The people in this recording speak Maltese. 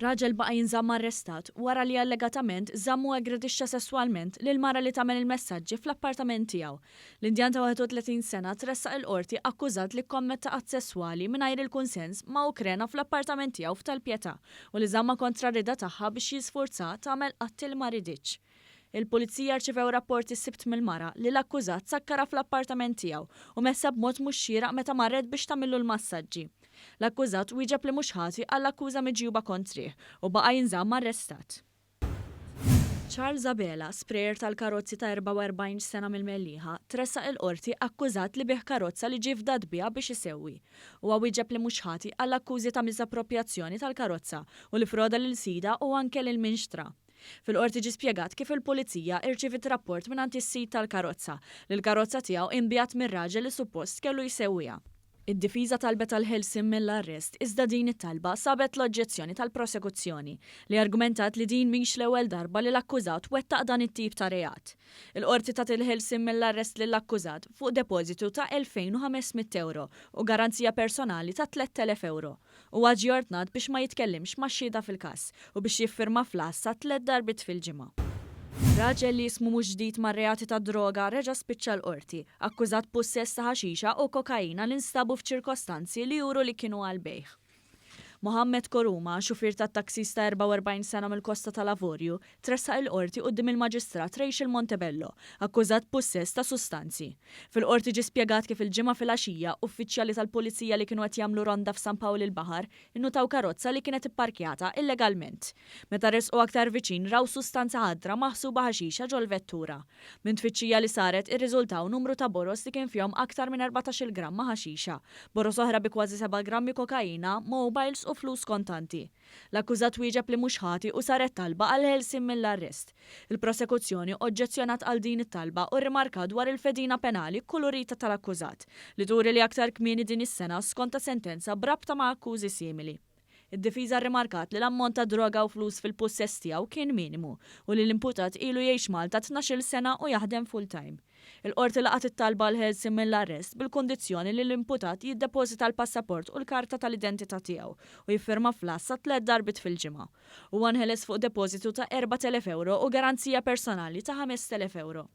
Raġel baqa' jinżamm arrestat wara li allegatament żammu aggredixxa sesswalment lil mara li tagħmel il-messaġġi fl-appartament tiegħu. L-Indjan ta' 31 sena tressaq il-qorti akkużat li kommetta qatt sesswali mingħajr il-kunsens ma' ukrena fl-appartament tiegħu f'Tal-Pjetà u li żamma kontra rida tagħha biex jisforza tagħmel qatt li ma riditx. Il-pulizija rċivew rapporti s-sibt mill-mara li l-akkużat sakkara fl-appartament tiegħu u messa b'mod mhux xieraq meta marret biex tagħmillu l-massaġġi. L-akkużat wieġeb li mhux ħati għall-akkuża miġjuba kontrih u baqa' jinżamm arrestat. Charles Zabela, sprejer tal-karozzi ta' 44 sena mill-Mellieħa, tressaq il-qorti akkużat li bih karozza li ġie fdat biha biex isewwi. Huwa wieġeb li mhux ħati għall-akkużi ta' miżappropriazzjoni tal-karozza u li froda lil sida u anke lil minxtra. Fil-qorti ġie spjegat kif il-pulizija irċivit rapport mingħand is-sit tal-karozza li l-karozza tiegħu inbjat mir-raġel li suppost kellu jsewwiha. Id-difiża talbet tal-ħelsien mill-arrest iżda din it-talba sabet l-oġġezzjoni tal-prosekuzzjoni li argumentat li din mhix l-ewwel darba li l-akkużat wettaq dan it-tip ta' reat. Il-qorti tat il-ħelsien mill-arrest lill-akkużat fuq depożitu ta' 2500 euro u garanzija personali ta' 3000 euro. Huwa ġie ordnat biex ma jitkellimx ma' xhieda fil-każ u biex jiffirma flas sa 3 darbit fil-ġimgħa. Raġel li jismu mhux ġdid mar-reati ta' droga reġa' spiċċa l-qorti, akkużat possess ta' ħaxixa u kokaina li nstabu f'ċirkostanzi li juru li kienu għal-bejħ. Mohammed Koruma, xufir ta' taksis ta' 44 sena mill-Kosta tal-Lavorju, tressaq il-qorti quddiem il-Maġistrat Rachel Montebello, akkużat possess ta' sustanzi. Fil-qorti ġie spjegat kif il-ġimgħa fil-għaxija uffiċjali tal-Pulizija li kienu qed jagħmlu ronda f'San Pawl il-Baħar innutaw karozza li kienet ipparkjata illegalment. Meta resqu aktar viċin raw sustanza ħadra maħsuba ħaxixa ġol vettura. Minn tfittxija li saret irriżultaw numru ta' boros li kien fihom aktar minn 14 gramma ħaxixa, boros oħra bi kważi 7 grammi kokaina, mobiles u flus kontanti. L-akkużat wieġeb li mhux ħati u saret talba għal ħelsien mill-arrest. Il-prosekuzzjoni oġġezzjonat għal din it-talba u rrimarkat dwar il-fedina penali kulurita tal-akkużat li turi li aktar kmieni din is-sena skonta sentenza brabta ma' akkużi simili. Id-difiża rrimarkat li l-ammont ta' droga u flus fil-possess tiegħu kien minimu u li l-imputat ilu jgħix Malta 12 sena u jaħdem full-time. Il-qorti laqat it-talba l-ħelsien mill-arrest bil-kondizzjoni li l-imputat jiddepożita l-passaport u l-karta tal-identità tiegħu u jiffirma flas sa 3 darbit fil-ġimgħa. Huwa nħeles fuq depożitu ta' 4,000 euro u garanzija personali ta' 5,000 euro.